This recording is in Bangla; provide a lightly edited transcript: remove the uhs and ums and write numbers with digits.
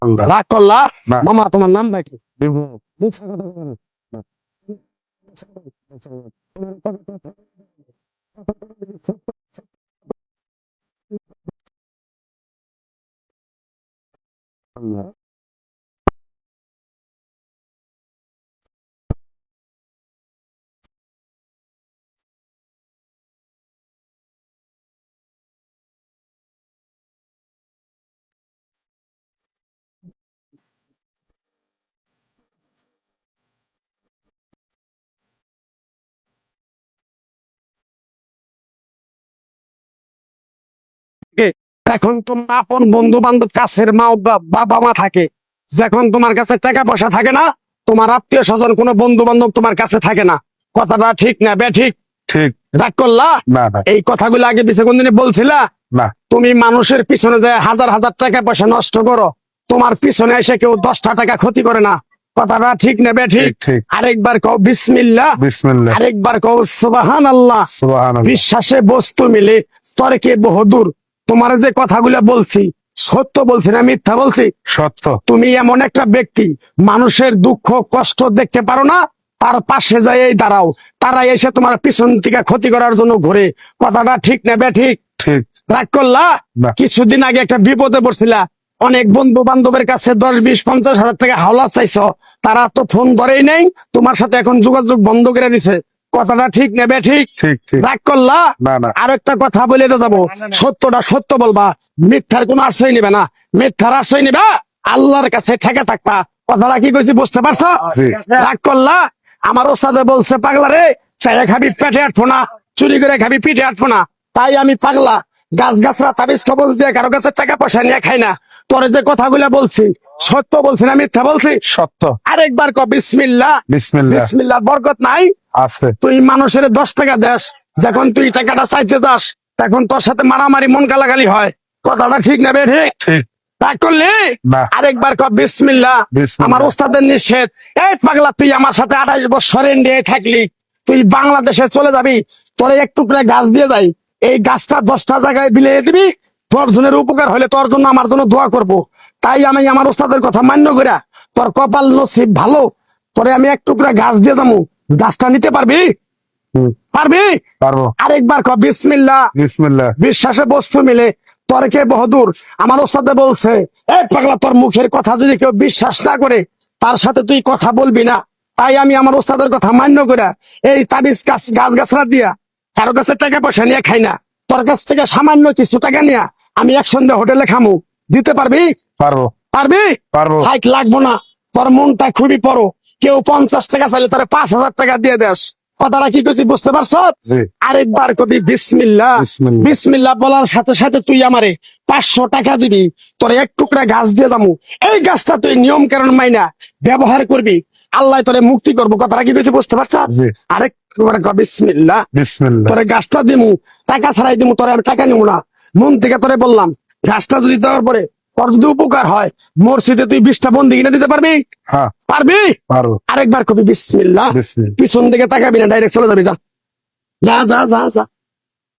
রাগ করলা? না। মামা তোমার নাম নাকি? বিভু। মিথ্যা কথা বলো না। কে? এখন তোমার আপন বন্ধু বান্ধব কাছের মা বাবা মা থাকে, যখন তোমার কাছে টাকা পয়সা থাকে না, তোমার আত্মীয় স্বজন কোনো বন্ধু বান্ধব তোমার কাছে থাকে না। কথাটা ঠিক না বে ঠিক? ঠিক। রাগ করলা? না না এই কথাগুলো আগে পিছে কোনদিনে বলছিলা? না। তুমি মানুষের পিছনে যায় হাজার হাজার টাকা পয়সা নষ্ট করো, তোমার পিছনে এসে কেউ 10টা টাকা ক্ষতি করে না। কথাটা ঠিক না বে ঠিক? ঠিক ঠিক। আরেকবার কও বিসমিল্লাহ, বিসমিল্লাহ। আরেকবার কও সুবহানাল্লাহ। সুবহানাল্লাহ। বিশ্বাসে বস্তু মিলে তর্কে বহুদূর। তোমার যে কথাগুলো বলছি সত্য বলছি না মিথ্যা বলছি? সত্য। তুমি এমন একটা ব্যক্তি, মানুষের দুঃখ কষ্ট দেখতে পারো না, তার পাশে যাই দাঁড়াও, তারা এসে তোমার পিছন থেকে ক্ষতি করার জন্য ঘুরে। কথাটা ঠিক না বে ঠিক? ঠিক। রাগ করলা? না। কিছুদিন আগে একটা বিপদে পড়ছিলা, অনেক বন্ধু বান্ধবের কাছে 10, 20, 50 হাজার টাকা হাওলা চাইছো, তারা তো ফোন ধরেই নেই, তোমার সাথে এখন যোগাযোগ বন্ধ করে দিছে। কথাটা ঠিক না বে ঠিক? ঠিক ঠিক। রাগ করলা? না না। আরেকটা কথা বলে তো যাবো, সত্যটা সত্য বলবা, মিথ্যার কোনো আশ্রয় নিবে না। মিথ্যার আশ্রয় নিবা, আল্লাহর কাছে ঠেকে থাকবা। কথাটা কি কইছি বুঝতে পারছো? জি। রাগ করলা? আমার ওস্তাদে বলছে পাগলা রে, চাইয়া খাবি পেটে আটবো না, চুরি করে খাবি পিঠে আটবো না। তাই আমি পাগলা, গাছ গাছরা তাবিজ কবজ দিয়ে কারো কাছে টাকা পয়সা নিয়ে খাই না। তোরে যে কথাগুলো বলছি সত্য বলছি না মিথ্যা বলছি? সত্য। আরেকবার ক বিসমিল্লাহ। বিসমিল্লাহ। বিসমিল্লাহ বরকত নাই? আছে। তুই মানুষের 10 টাকা দেস, যখন তুই টাকাটা চাইতে যাস তখন তোর সাথে মারামারি মন গালাগালি হয়। কথাটা ঠিক না বে ঠিক? ঠিক। রাগ করলি? না। আরেকবার ক বিসমিল্লাহ। বিসমিল্লাহ। আমার ওস্তাদের নিষেধ। এই পাগলা, তুই আমার সাথে 28 বছর ইন্ডিয়ায় থাকলি, তুই বাংলাদেশে চলে যাবি, তোরে এক টুকরা গাছ দিয়ে যাই, এই গাছটা 10টা জায়গায় বিলিয়ে দিবি, তোর জনের উপকার হলে তোর জন্য আমার জন্য দোয়া করব। তাই আমি আমার ওস্তাদের কথা মান্য কইরা, তোর কপাল নসিব ভালো, তোরে আমি এক টুকরা গাছ দিয়ে যাবো, গাছটা নিতে পারবি? পারবি? পারবো। আরেকবার ক বিসমিল্লাহ। বিসমিল্লাহ। বিশ্বাসে বস্তু মিলে তর্কে বহুদূর। আমার ওস্তাদে বলছে, এই পাগলা, তোর মুখের কথা যদি কেউ বিশ্বাস না করে তার সাথে তুই কথা বলবি না। তাই আমি আমার ওস্তাদের কথা মান্য করে এই তাবিজ গাছ গাছরা দিয়া কারো কাছে টাকা পয়সা নিয়ে খাই না। তোর কাছ থেকে সামান্য কিছু টাকা নিয়ে আমি একসঙ্গে হোটেলে খামু, দিতে পারবি? পারবো। পারবি? পারবো। হাইট লাগবো না, তোর মনটা খুবই বড়। কেউ 50 টাকা চাইলে তোর 5,000 টাকা দিয়ে দেস। কথাটা কি করছি বুঝতে পারছ? জি। আরেকবার কবি বিসমিল্লাহ। বিসমিল্লাহ। বিসমিল্লাহ বলার সাথে সাথে তুই আমারে 500 টাকা দিবি, তোর এক টুকরা গাছ দিয়ে যাবো। এই গাছটা তুই নিয়ম কারণ মাইনা ব্যবহার করবি, আল্লাহ তোরে মুক্তি করবো। কথাটা কি করছি বুঝতে পারছ? জি। আরেকবার ক বিসমিল্লাহ। বিসমিল্লাহ। তোরে গাছটা দিমু, টাকা ছাড়াই দিমু, তোরে আমি টাকা নিবো না, মন থেকে তোরে বললাম। গাছটা যদি দেওয়ার পরে তোর যদি উপকার হয়, মসজিদে তুই 20টা বন্দি কিনে দিতে পারবি? হ্যাঁ পারবি? পারবো। আরেকবার কবি বিসমিল্লাহ। বিসমিল্লাহ। পিছন দিকে তাকাবি না, ডাইরেক্ট চলে যাবি, যা যা যা যা যা।